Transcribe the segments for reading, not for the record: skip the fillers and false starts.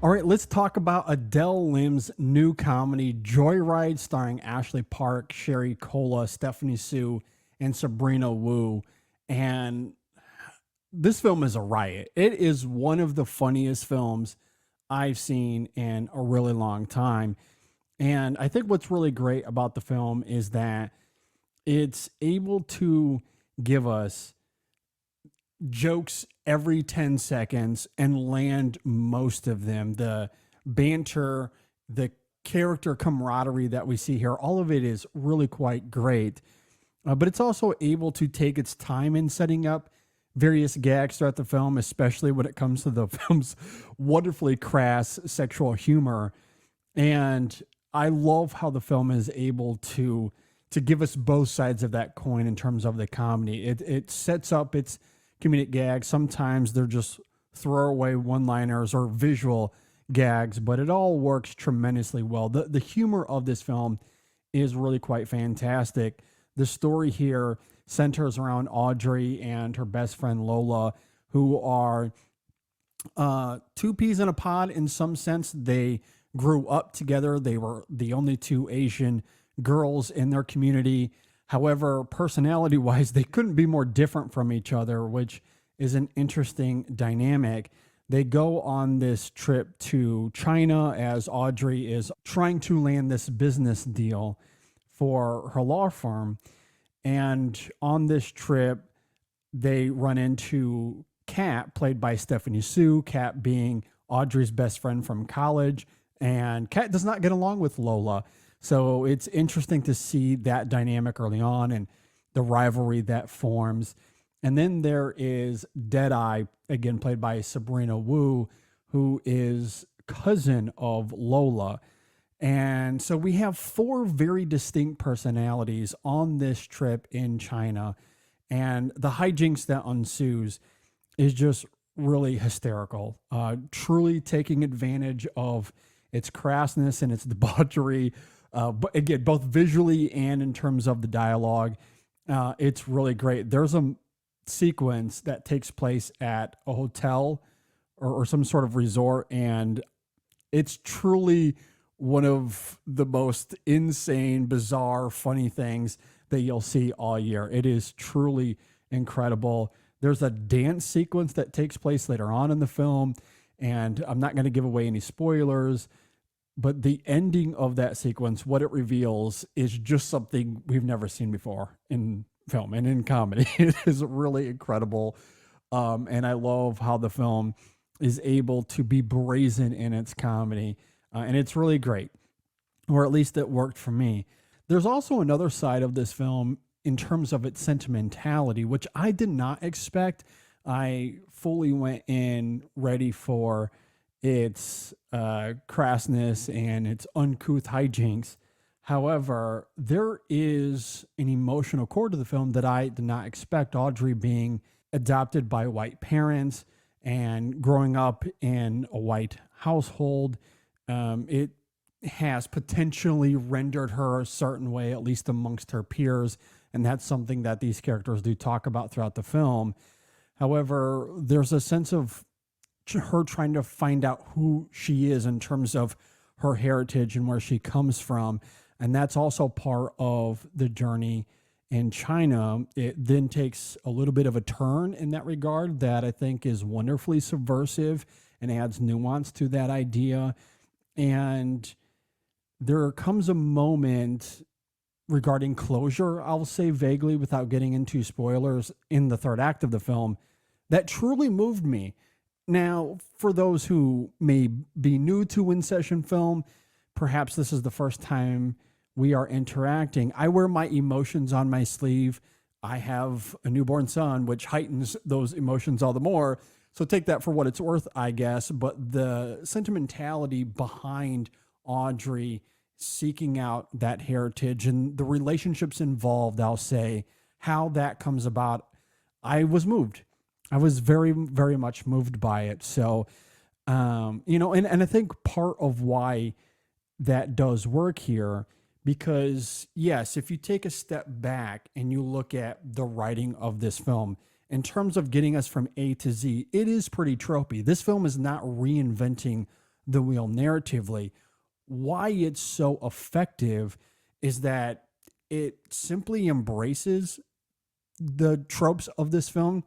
All right, let's talk about Adele Lim's new comedy, Joyride, starring Ashley Park, Sherry Cola, Stephanie Hsu, and Sabrina Wu. And this film is a riot. It is one of the funniest films I've seen in a really long time. And I think what's really great about the film is that it's able to give us jokes every 10 seconds and land most of them. The banter, the character camaraderie that we see here, all of it is really quite great. But it's also able to take its time in setting up various gags throughout the film, especially when it comes to the film's wonderfully crass sexual humor. And I love how the film is able to give us both sides of that coin in terms of the comedy. It sets up its comedic gags. Sometimes they're just throwaway one-liners or visual gags, but it all works tremendously well. The humor of this film is really quite fantastic. The story here centers around Audrey and her best friend Lola, who are two peas in a pod in some sense. They grew up together. They were the only two Asian girls in their community. However, personality wise, they couldn't be more different from each other, which is an interesting dynamic. They go on this trip to China as Audrey is trying to land this business deal for her law firm. And on this trip, they run into Kat, played by Stephanie Hsu, Kat being Audrey's best friend from college. And Kat does not get along with Lola. So it's interesting to see that dynamic early on and the rivalry that forms. And then there is Deadeye, again played by Sabrina Wu, who is cousin of Lola. And so we have four very distinct personalities on this trip in China. And the hijinks that ensues is just really hysterical, truly taking advantage of its crassness and its debauchery. But again, both visually and in terms of the dialogue, it's really great. There's a sequence that takes place at a hotel or some sort of resort, and it's truly one of the most insane, bizarre, funny things that you'll see all year. It is truly incredible. There's a dance sequence that takes place later on in the film, and I'm not going to give away any spoilers, but the ending of that sequence, what it reveals is just something we've never seen before in film and in comedy. It is really incredible. And I love how the film is able to be brazen in its comedy. And it's really great, or at least it worked for me. There's also another side of this film in terms of its sentimentality, which I did not expect. I fully went in ready for its crassness and its uncouth hijinks. However, there is an emotional core to the film that I did not expect. Audrey being adopted by white parents and growing up in a white household, it has potentially rendered her a certain way, at least amongst her peers. And that's something that these characters do talk about throughout the film. However, there's a sense of her trying to find out who she is in terms of her heritage and where she comes from. And that's also part of the journey in China. It then takes a little bit of a turn in that regard that I think is wonderfully subversive and adds nuance to that idea. And there comes a moment regarding closure, I'll say vaguely without getting into spoilers, in the third act of the film that truly moved me. Now, for those who may be new to In Session Film, perhaps this is the first time we are interacting. I wear my emotions on my sleeve. I have a newborn son, which heightens those emotions all the more. So take that for what it's worth, I guess. But the sentimentality behind Audrey seeking out that heritage and the relationships involved, I'll say, how that comes about, I was moved. I was very, very much moved by it. So, and I think part of why that does work here, because yes, if you take a step back and you look at the writing of this film, in terms of getting us from A to Z, it is pretty tropey. This film is not reinventing the wheel narratively. Why it's so effective is that it simply embraces the tropes of this film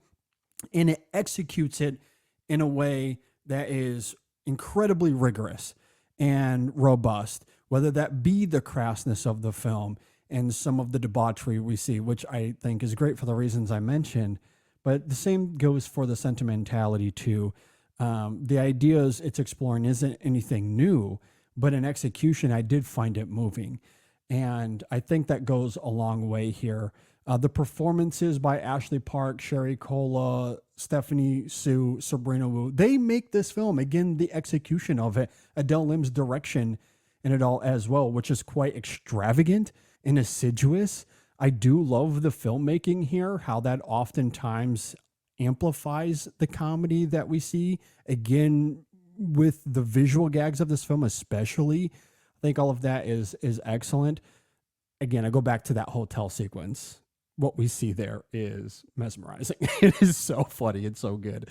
and it executes it in a way that is incredibly rigorous and robust, whether that be the crassness of the film and some of the debauchery we see, which I think is great for the reasons I mentioned. But the same goes for the sentimentality too. The ideas it's exploring isn't anything new, but in execution, I did find it moving. And I think that goes a long way here. The performances by Ashley Park, Sherry Cola, Stephanie Hsu, Sabrina Wu, they make this film. Again, the execution of it, Adele Lim's direction in it all as well, which is quite extravagant and assiduous. I do love the filmmaking here, how that oftentimes amplifies the comedy that we see. Again, with the visual gags of this film especially, I think all of that is excellent. Again, I go back to that hotel sequence. What we see there is mesmerizing. It is so funny. It's so good.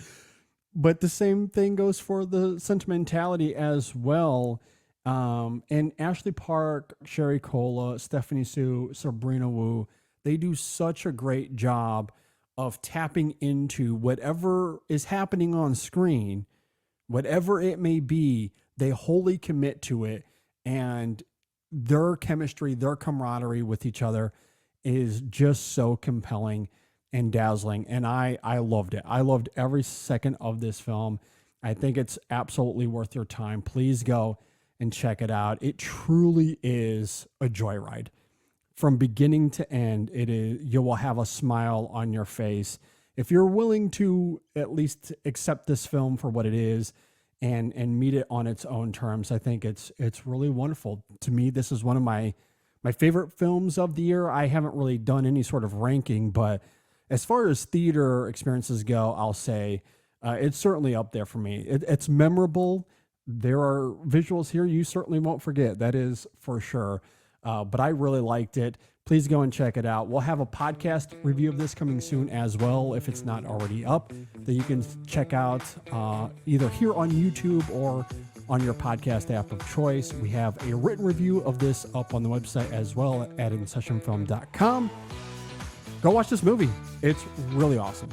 But the same thing goes for the sentimentality as well. And Ashley Park, Sherry Cola, Stephanie Hsu, Sabrina Wu, they do such a great job of tapping into whatever is happening on screen, whatever it may be, they wholly commit to it. And their chemistry, their camaraderie with each other is just so compelling and dazzling. And I loved it. I loved every second of this film. I think it's absolutely worth your time. Please go and check it out. It truly is a joyride. From beginning to end, it is, you will have a smile on your face. If you're willing to at least accept this film for what it is and meet it on its own terms, I think it's really wonderful. To me, this is one of my favorite films of the year. I haven't really done any sort of ranking, but as far as theater experiences go, I'll say it's certainly up there for me. It's memorable. There are visuals here you certainly won't forget. That is for sure. But I really liked it. Please go and check it out. We'll have a podcast review of this coming soon as well, if it's not already up, that you can check out either here on YouTube or on your podcast app of choice. We have a written review of this up on the website as well at InSessionFilm.com. Go watch this movie. It's really awesome.